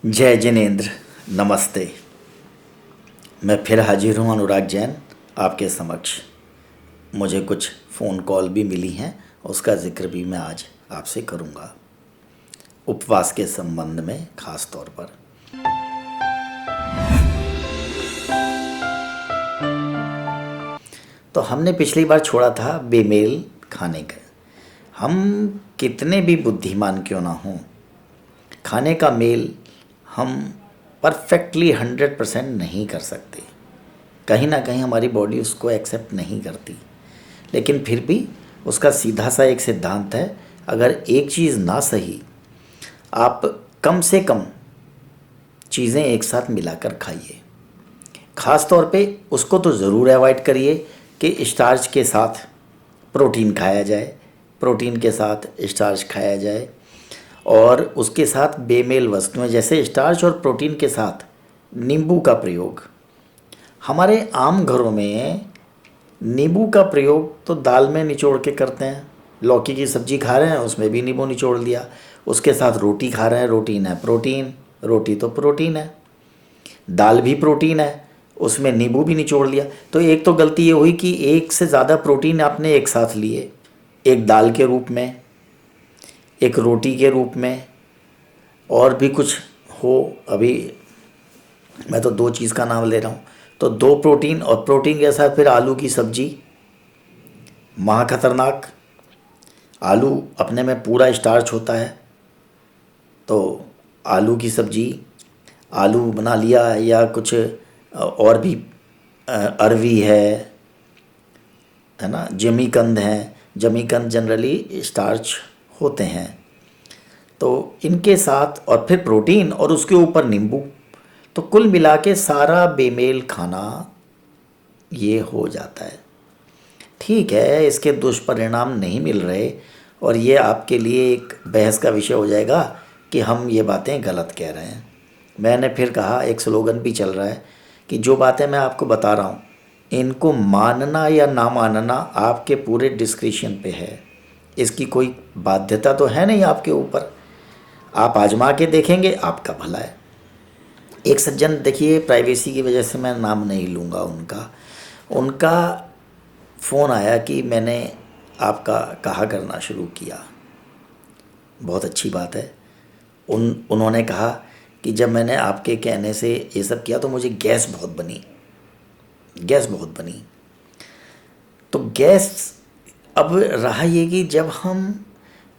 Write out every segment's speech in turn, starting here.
जय जिनेन्द्र। नमस्ते। मैं फिर हाजिर हूँ अनुराग जैन आपके समक्ष। मुझे कुछ फ़ोन कॉल भी मिली हैं, उसका ज़िक्र भी मैं आज आपसे करूँगा, उपवास के संबंध में ख़ास तौर पर। तो हमने पिछली बार छोड़ा था बेमेल खाने का। हम कितने भी बुद्धिमान क्यों ना हों, खाने का मेल हम परफेक्टली 100% नहीं कर सकते। कहीं ना कहीं हमारी बॉडी उसको एक्सेप्ट नहीं करती, लेकिन फिर भी उसका सीधा सा एक सिद्धांत है, अगर एक चीज़ ना सही, आप कम से कम चीज़ें एक साथ मिलाकर खाइए। ख़ास तौर पे उसको तो ज़रूर अवॉइड करिए कि स्टार्च के साथ प्रोटीन खाया जाए, प्रोटीन के साथ स्टार्च खाया जाए, और उसके साथ बेमेल वस्तुएं जैसे स्टार्च और प्रोटीन के साथ नींबू का प्रयोग। हमारे आम घरों में नींबू का प्रयोग तो दाल में निचोड़ के करते हैं। लौकी की सब्ज़ी खा रहे हैं, उसमें भी नींबू निचोड़ दिया। उसके साथ रोटी खा रहे हैं, रोटी है प्रोटीन, रोटी तो प्रोटीन है। दाल भी प्रोटीन है, उसमें नींबू भी निचोड़ लिया। तो एक तो गलती ये हुई कि एक से ज़्यादा प्रोटीन आपने एक साथ लिए, एक दाल के रूप में, एक रोटी के रूप में, और भी कुछ हो। अभी मैं तो दो चीज़ का नाम ले रहा हूँ। तो दो प्रोटीन, और प्रोटीन के साथ फिर आलू की सब्ज़ी, महा खतरनाक। आलू अपने में पूरा स्टार्च होता है, तो आलू की सब्ज़ी, आलू बना लिया, या कुछ और भी, अरवी है ना, जमीकंद है। जमीकंद जनरली स्टार्च होते हैं। तो इनके साथ और फिर प्रोटीन और उसके ऊपर नींबू, तो कुल मिला के सारा बेमेल खाना ये हो जाता है। ठीक है, इसके दुष्परिणाम नहीं मिल रहे, और ये आपके लिए एक बहस का विषय हो जाएगा कि हम ये बातें गलत कह रहे हैं। मैंने फिर कहा, एक स्लोगन भी चल रहा है कि जो बातें मैं आपको बता रहा हूँ, इनको मानना या ना मानना आपके पूरे डिस्क्रिशन पे है। इसकी कोई बाध्यता तो है नहीं आपके ऊपर। आप आजमा के देखेंगे, आपका भला है। एक सज्जन, देखिए प्राइवेसी की वजह से मैं नाम नहीं लूँगा उनका, उनका फ़ोन आया कि मैंने आपका कहा करना शुरू किया। बहुत अच्छी बात है। उन्होंने कहा कि जब मैंने आपके कहने से ये सब किया तो मुझे गैस बहुत बनी, गैस बहुत बनी। तो गैस अब रहा ये कि जब हम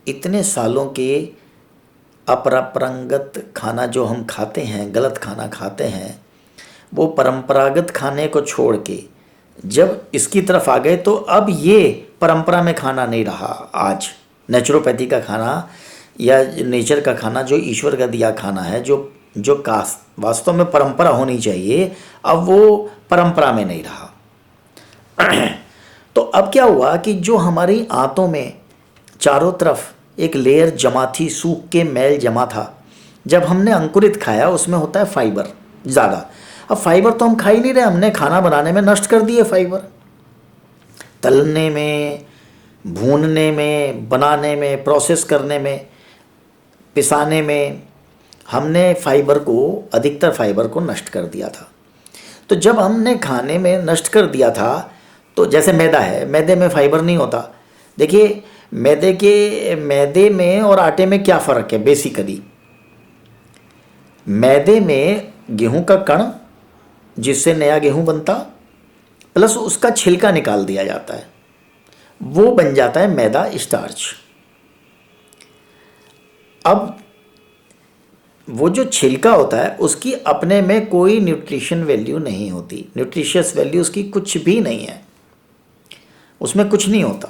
इतने सालों के अपरंपरागत खाना जो हम खाते हैं, गलत खाना खाते हैं, वो परंपरागत खाने को छोड़ के जब इसकी तरफ आ गए, तो अब ये परंपरा में खाना नहीं रहा। आज नेचुरोपैथी का खाना या नेचर का खाना, जो ईश्वर का दिया खाना है, जो जो कास्ट वास्तव में परंपरा होनी चाहिए, अब वो परंपरा में नहीं रहा। तो अब क्या हुआ कि जो हमारी आंतों में चारों तरफ एक लेयर जमा थी, सूख के मैल जमा था, जब हमने अंकुरित खाया उसमें होता है फाइबर ज़्यादा। अब फाइबर तो हम खा ही नहीं रहे, हमने खाना बनाने में नष्ट कर दिए फाइबर। तलने में, भूनने में, बनाने में, प्रोसेस करने में, पिसाने में हमने फाइबर को, अधिकतर फाइबर को नष्ट कर दिया था। तो जब हमने खाने में नष्ट कर दिया था, तो जैसे मैदा है, मैदे में फाइबर नहीं होता। देखिए, मैदे में और आटे में क्या फ़र्क है बेसिकली। मैदे में गेहूं का कण, जिससे नया गेहूं बनता, प्लस उसका छिलका निकाल दिया जाता है, वो बन जाता है मैदा, स्टार्च। अब वो जो छिलका होता है उसकी अपने में कोई न्यूट्रिशन वैल्यू नहीं होती, न्यूट्रिशियस वैल्यू उसकी कुछ भी नहीं है, उसमें कुछ नहीं होता।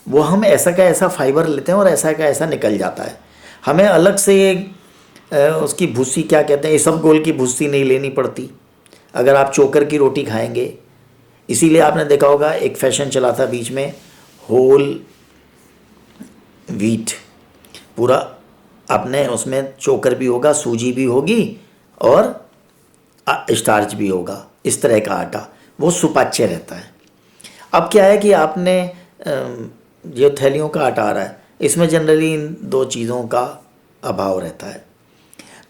वो हम ऐसा का ऐसा फाइबर लेते हैं और ऐसा का ऐसा निकल जाता है। हमें अलग से उसकी भूसी, क्या कहते हैं, इसबगोल की भूसी नहीं लेनी पड़ती अगर आप चोकर की रोटी खाएंगे। इसीलिए आपने देखा होगा एक फैशन चला था बीच में, होल व्हीट, पूरा अपने उसमें चोकर भी होगा, सूजी भी होगी, और स्टार्च भी होगा, इस तरह का आटा, वो सुपाच्य रहता है। अब क्या है कि आपने जो थैलियों का आटा आ रहा है, इसमें जनरली इन दो चीज़ों का अभाव रहता है।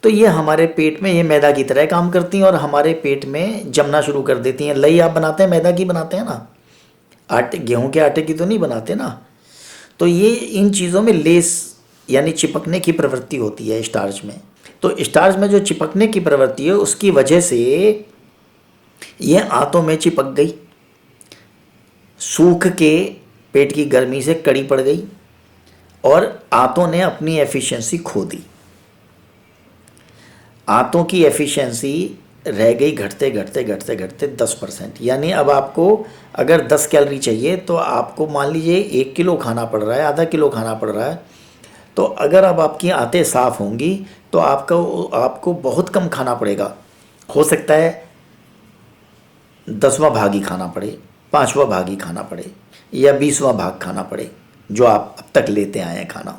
तो ये हमारे पेट में ये मैदा की तरह काम करती हैं और हमारे पेट में जमना शुरू कर देती हैं। लई आप बनाते हैं मैदा की बनाते हैं ना, आटे गेहूं के आटे की तो नहीं बनाते ना। तो ये इन चीज़ों में लेस यानी चिपकने की प्रवृत्ति होती है स्टार्च में। तो स्टार्च में जो चिपकने की प्रवृत्ति है उसकी वजह से ये आंतों में चिपक गई, सूख के पेट की गर्मी से कड़ी पड़ गई और आंतों ने अपनी एफिशिएंसी खो दी। आंतों की एफिशिएंसी रह गई घटते घटते घटते घटते 10%। यानी अब आपको अगर 10 कैलोरी चाहिए तो आपको मान लीजिए 1 किलो खाना पड़ रहा है, आधा किलो खाना पड़ रहा है। तो अगर अब आपकी आंतें साफ़ होंगी तो आपको बहुत कम खाना पड़ेगा। हो सकता है 10वां भाग ही खाना पड़े, 5वां भाग ही खाना पड़े या 20वां भाग खाना पड़े जो आप अब तक लेते आए हैं खाना।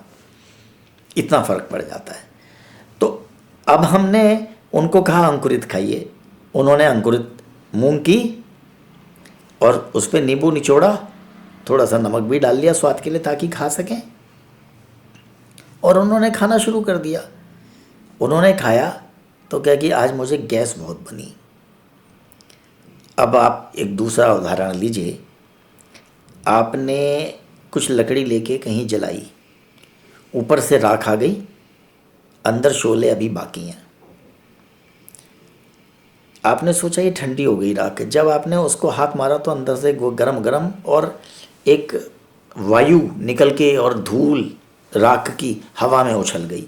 इतना फ़र्क पड़ जाता है। तो अब हमने उनको कहा अंकुरित खाइए, उन्होंने अंकुरित मूंग की और उस पर नींबू निचोड़ा, थोड़ा सा नमक भी डाल लिया स्वाद के लिए ताकि खा सकें, और उन्होंने खाना शुरू कर दिया। उन्होंने खाया तो क्या कि आज मुझे गैस बहुत बनी। अब आप एक दूसरा उदाहरण लीजिए, आपने कुछ लकड़ी लेके कहीं जलाई, ऊपर से राख आ गई, अंदर शोले अभी बाकी हैं। आपने सोचा ये ठंडी हो गई राख, जब आपने उसको हाथ मारा तो अंदर से वो गरम गरम और एक वायु निकल के और धूल राख की हवा में उछल गई।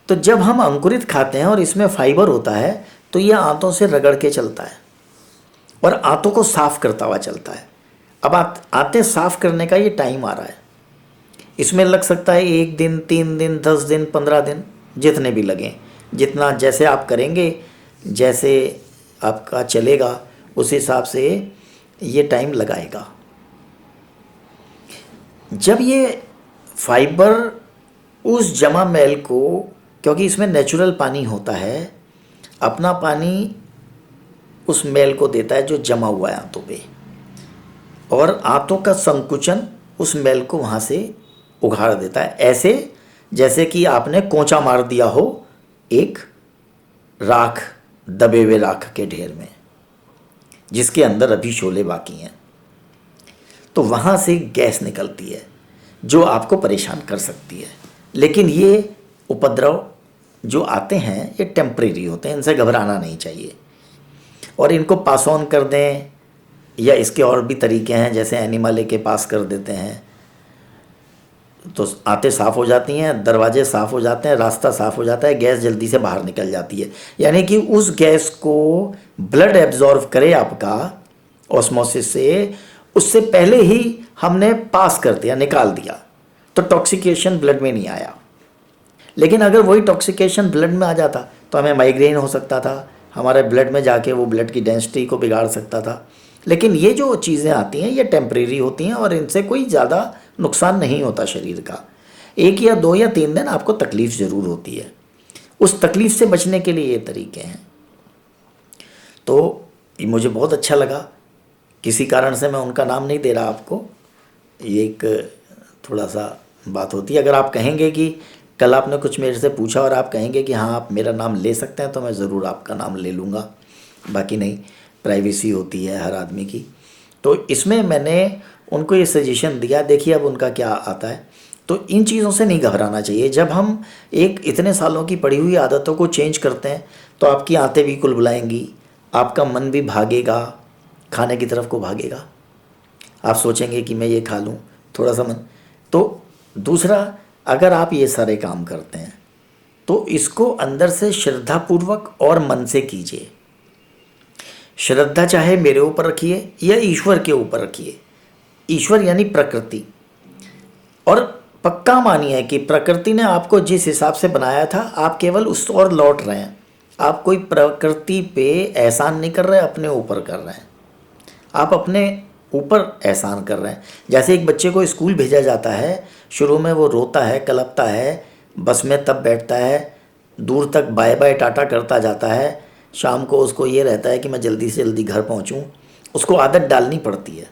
तो जब हम अंकुरित खाते हैं और इसमें फाइबर होता है तो ये आंतों से रगड़ के चलता है और आंतों को साफ करता हुआ चलता है। अब आंतें साफ करने का ये टाइम आ रहा है। इसमें लग सकता है 1 दिन, 3 दिन, 10 दिन, 15 दिन, जितने भी लगें, जितना जैसे आप करेंगे, जैसे आपका चलेगा उस हिसाब से ये टाइम लगाएगा। जब ये फाइबर उस जमा मैल को, क्योंकि इसमें नेचुरल पानी होता है, अपना पानी उस मैल को देता है जो जमा हुआ है आंतों पे, और आंतों का संकुचन उस मैल को वहाँ से उघाड़ देता है। ऐसे जैसे कि आपने कोंचा मार दिया हो एक राख, दबे हुए राख के ढेर में जिसके अंदर अभी शोले बाकी हैं, तो वहाँ से गैस निकलती है जो आपको परेशान कर सकती है। लेकिन ये उपद्रव जो आते हैं ये टेम्परेरी होते हैं, इनसे घबराना नहीं चाहिए। और इनको पास ऑन कर दें, या इसके और भी तरीके हैं, जैसे एनिमा लेके पास कर देते हैं तो आंतें साफ़ हो जाती हैं, दरवाजे साफ़ हो जाते हैं, रास्ता साफ़ हो जाता है, गैस जल्दी से बाहर निकल जाती है। यानी कि उस गैस को ब्लड एब्जॉर्व करे आपका ऑस्मोसिस से, उससे पहले ही हमने पास कर दिया, निकाल दिया, तो टॉक्सिकेशन ब्लड में नहीं आया। लेकिन अगर वही टॉक्सिकेशन ब्लड में आ जाता तो हमें माइग्रेन हो सकता था, हमारे ब्लड में जाके वो ब्लड की डेंसिटी को बिगाड़ सकता था। लेकिन ये जो चीज़ें आती हैं ये टेम्परेरी होती हैं और इनसे कोई ज़्यादा नुकसान नहीं होता शरीर का। 1 या 2 या 3 दिन आपको तकलीफ़ ज़रूर होती है, उस तकलीफ़ से बचने के लिए ये तरीके हैं। तो मुझे बहुत अच्छा लगा, किसी कारण से मैं उनका नाम नहीं दे रहा आपको, ये एक थोड़ा सा बात होती है। अगर आप कहेंगे कि कल आपने कुछ मेरे से पूछा और आप कहेंगे कि हाँ आप मेरा नाम ले सकते हैं, तो मैं ज़रूर आपका नाम ले लूँगा, बाकी नहीं, प्राइवेसी होती है हर आदमी की। तो इसमें मैंने उनको ये सजेशन दिया, देखिए अब उनका क्या आता है। तो इन चीज़ों से नहीं घबराना चाहिए। जब हम एक इतने सालों की पड़ी हुई आदतों को चेंज करते हैं तो आपकी आंतें भी कुलबुलाएंगी, आपका मन भी भागेगा, खाने की तरफ को भागेगा, आप सोचेंगे कि मैं ये खा लूँ, थोड़ा सा मन। तो दूसरा, अगर आप ये सारे काम करते हैं तो इसको अंदर से श्रद्धापूर्वक और मन से कीजिए। श्रद्धा चाहे मेरे ऊपर रखिए या ईश्वर के ऊपर रखिए, ईश्वर यानी प्रकृति, और पक्का मानिए कि प्रकृति ने आपको जिस हिसाब से बनाया था आप केवल उस ओर लौट रहे हैं। आप कोई प्रकृति पे एहसान नहीं कर रहे, अपने ऊपर कर रहे हैं। आप अपने ऊपर एहसान कर रहे हैं। जैसे एक बच्चे को स्कूल भेजा जाता है, शुरू में वो रोता है, कलपता है, बस में तब बैठता है, दूर तक बाय बाय टाटा करता जाता है, शाम को उसको ये रहता है कि मैं जल्दी से जल्दी घर पहुंचूं। उसको आदत डालनी पड़ती है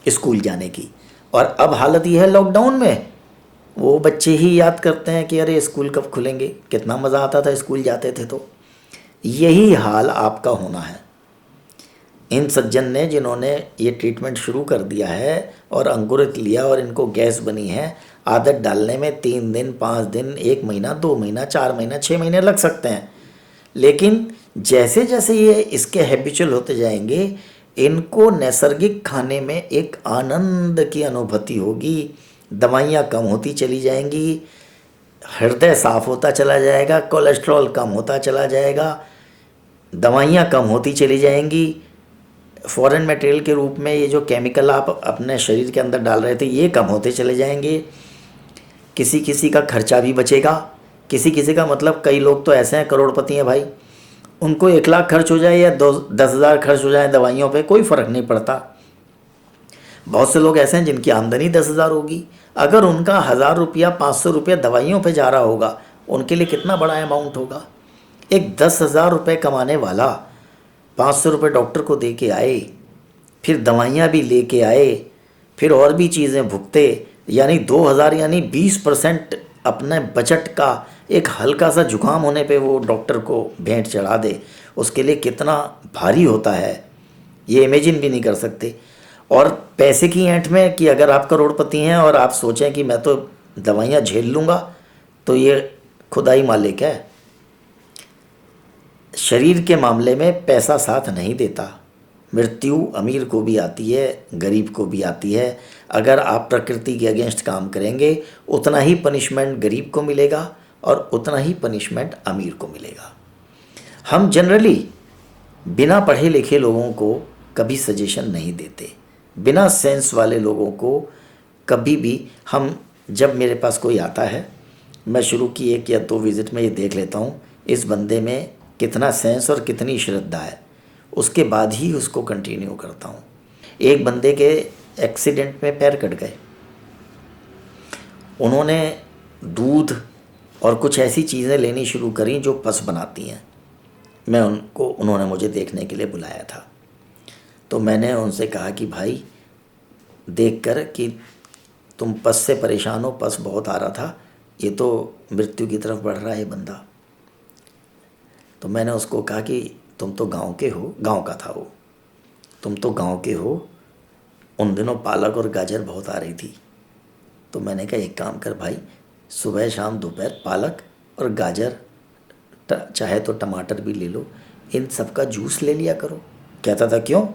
स्कूल जाने की। और अब हालत ये है लॉकडाउन में वो बच्चे ही याद करते हैं कि अरे स्कूल कब खुलेंगे, कितना मज़ा आता था स्कूल जाते थे। तो यही हाल आपका होना है। इन सज्जन ने जिन्होंने ये ट्रीटमेंट शुरू कर दिया है और अंकुरित लिया और इनको गैस बनी है, आदत डालने में 3 दिन, 5 दिन, 1 महीना, 2 महीना, 4 महीना, 6 महीने लग सकते हैं। लेकिन जैसे जैसे ये इसके हैबिचुअल होते जाएंगे, इनको नैसर्गिक खाने में एक आनंद की अनुभूति होगी। दवाइयाँ कम होती चली जाएंगी, हृदय साफ होता चला जाएगा, कोलेस्ट्रॉल कम होता चला जाएगा, दवाइयाँ कम होती चली जाएंगी। फॉरेन मटेरियल के रूप में ये जो केमिकल आप अपने शरीर के अंदर डाल रहे थे, ये कम होते चले जाएंगे। किसी किसी का खर्चा भी बचेगा। किसी किसी का मतलब, कई लोग तो ऐसे हैं करोड़पति हैं भाई, उनको 1 लाख खर्च हो जाए या 10,000 खर्च हो जाए दवाइयों पे, कोई फ़र्क नहीं पड़ता। बहुत से लोग ऐसे हैं जिनकी आमदनी 10,000 होगी, अगर उनका 1,000 रुपया, 500 रुपया दवाइयों पे जा रहा होगा, उनके लिए कितना बड़ा अमाउंट होगा। एक 10,000 रुपये कमाने वाला 500 रुपये डॉक्टर को दे के आए, फिर दवाइयाँ भी लेके आए, फिर और भी चीज़ें भुगते, यानी 2,000 यानी 20% अपने बजट का एक हल्का सा जुकाम होने पे वो डॉक्टर को भेंट चढ़ा दे, उसके लिए कितना भारी होता है ये इमेजिन भी नहीं कर सकते। और पैसे की ऐंठ में कि अगर आप करोड़पति हैं और आप सोचें कि मैं तो दवाइयाँ झेल लूँगा, तो ये खुदाई मालिक है। शरीर के मामले में पैसा साथ नहीं देता। मृत्यु अमीर को भी आती है, गरीब को भी आती है। अगर आप प्रकृति के अगेंस्ट काम करेंगे, उतना ही पनिशमेंट गरीब को मिलेगा और उतना ही पनिशमेंट अमीर को मिलेगा। हम जनरली बिना पढ़े लिखे लोगों को कभी सजेशन नहीं देते, बिना सेंस वाले लोगों को कभी भी। हम, जब मेरे पास कोई आता है, मैं शुरू की 1 या 2 विज़िट में ये देख लेता हूँ इस बंदे में कितना सेंस और कितनी श्रद्धा है, उसके बाद ही उसको कंटिन्यू करता हूँ। एक बंदे के एक्सीडेंट में पैर कट गए, उन्होंने दूध और कुछ ऐसी चीज़ें लेनी शुरू करी जो पस बनाती हैं। उन्होंने मुझे देखने के लिए बुलाया था, तो मैंने उनसे कहा कि भाई देख कर कि तुम पस से परेशान हो, पस बहुत आ रहा था, ये तो मृत्यु की तरफ बढ़ रहा है बंदा। तो मैंने उसको कहा कि तुम तो गांव के हो, गांव का था वो, तुम तो गांव के हो, उन दिनों पालक और गाजर बहुत आ रही थी। तो मैंने कहा एक काम कर भाई, सुबह शाम दोपहर पालक और गाजर, चाहे तो टमाटर भी ले लो, इन सब का जूस ले लिया करो। कहता था क्यों?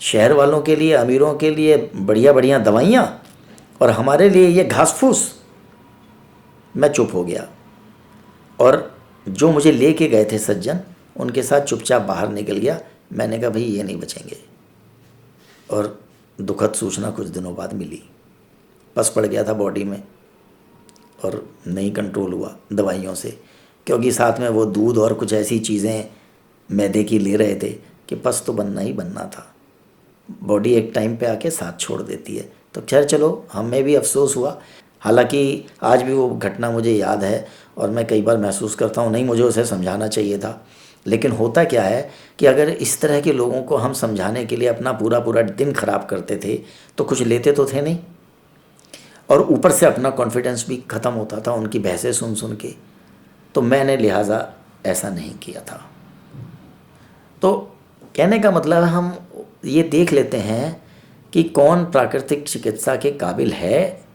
शहर वालों के लिए, अमीरों के लिए बढ़िया बढ़िया दवाइयाँ और हमारे लिए ये घास फूस। मैं चुप हो गया और जो मुझे लेके गए थे सज्जन, उनके साथ चुपचाप बाहर निकल गया। मैंने कहा भाई ये नहीं बचेंगे। और दुखद सूचना कुछ दिनों बाद मिली, पस पड़ गया था बॉडी में और नहीं कंट्रोल हुआ दवाइयों से, क्योंकि साथ में वो दूध और कुछ ऐसी चीज़ें मैदे की ले रहे थे कि पस तो बनना ही बनना था। बॉडी एक टाइम पे आके साथ छोड़ देती है। तो खैर चलो, हमें भी अफसोस हुआ। हालांकि आज भी वो घटना मुझे याद है और मैं कई बार महसूस करता हूँ नहीं मुझे उसे समझाना चाहिए था। लेकिन होता क्या है कि अगर इस तरह के लोगों को हम समझाने के लिए अपना पूरा पूरा दिन ख़राब करते थे तो कुछ लेते तो थे नहीं, और ऊपर से अपना कॉन्फिडेंस भी ख़त्म होता था उनकी बहसें सुन सुन के। तो मैंने लिहाजा ऐसा नहीं किया था। तो कहने का मतलब हम ये देख लेते हैं कि कौन प्राकृतिक चिकित्सा के काबिल है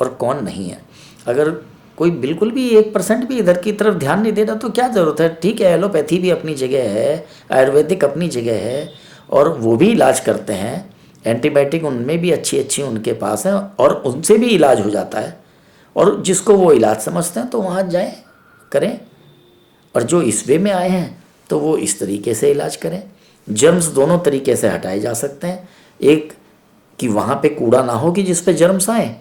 और कौन नहीं है। अगर कोई बिल्कुल भी 1% भी इधर की तरफ ध्यान नहीं दे रहा तो क्या ज़रूरत है। ठीक है, एलोपैथी भी अपनी जगह है, आयुर्वेदिक अपनी जगह है और वो भी इलाज करते हैं। एंटीबायोटिक उनमें भी अच्छी अच्छी उनके पास है और उनसे भी इलाज हो जाता है। और जिसको वो इलाज समझते हैं तो वहाँ जाएं, करें। और जो इस वे में आए हैं तो वो इस तरीके से इलाज करें। जर्म्स दोनों तरीके से हटाए जा सकते हैं। एक कि वहाँ पे कूड़ा ना हो कि जिस पे जर्म्स आए,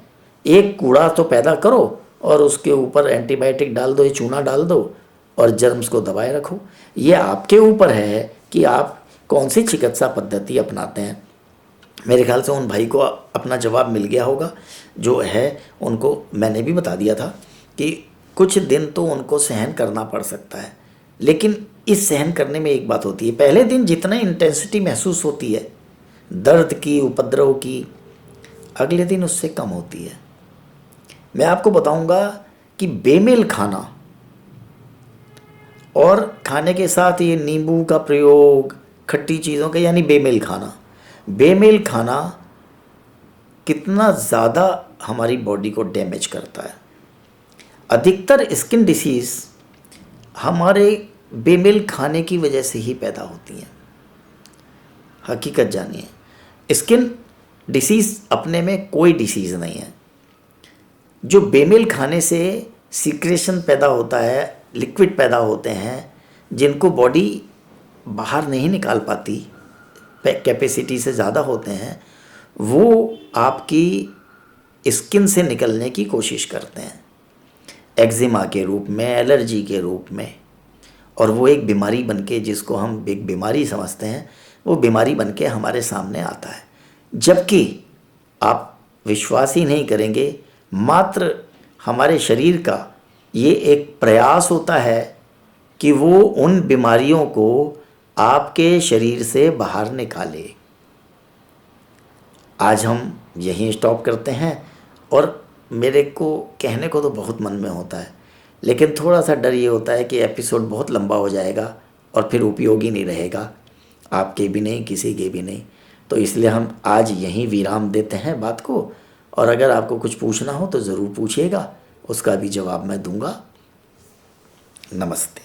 एक कूड़ा तो पैदा करो और उसके ऊपर एंटीबायोटिक डाल दो, ये चूना डाल दो और जर्म्स को दबाए रखो। ये आपके ऊपर है कि आप कौन सी चिकित्सा पद्धति अपनाते हैं। मेरे ख्याल से उन भाई को अपना जवाब मिल गया होगा जो है। उनको मैंने भी बता दिया था कि कुछ दिन तो उनको सहन करना पड़ सकता है, लेकिन इस सहन करने में एक बात होती है, पहले दिन जितना इंटेंसिटी महसूस होती है दर्द की, उपद्रव की, अगले दिन उससे कम होती है। मैं आपको बताऊंगा कि बेमेल खाना और खाने के साथ ये नींबू का प्रयोग, खट्टी चीज़ों का, यानी बेमेल खाना कितना ज़्यादा हमारी बॉडी को डैमेज करता है। अधिकतर स्किन डिसीज़ हमारे बेमेल खाने की वजह से ही पैदा होती हैं। हकीकत जानिए, स्किन डिसीज़ अपने में कोई डिसीज़ नहीं है। जो बेमेल खाने से सीक्रेशन पैदा होता है, लिक्विड पैदा होते हैं, जिनको बॉडी बाहर नहीं निकाल पाती, कैपेसिटी से ज़्यादा होते हैं, वो आपकी स्किन से निकलने की कोशिश करते हैं एक्जिमा के रूप में, एलर्जी के रूप में, और वो एक बीमारी बनके, जिसको हम एक बीमारी समझते हैं, वो बीमारी बनके हमारे सामने आता है। जबकि आप विश्वास ही नहीं करेंगे, मात्र हमारे शरीर का ये एक प्रयास होता है कि वो उन बीमारियों को आपके शरीर से बाहर निकाले। आज हम यहीं स्टॉप करते हैं। और मेरे को कहने को तो बहुत मन में होता है, लेकिन थोड़ा सा डर ये होता है कि एपिसोड बहुत लंबा हो जाएगा और फिर उपयोगी नहीं रहेगा, आपके भी नहीं, किसी के भी नहीं। तो इसलिए हम आज यहीं विराम देते हैं बात को। और अगर आपको कुछ पूछना हो तो ज़रूर पूछिएगा, उसका भी जवाब मैं दूंगा। नमस्ते।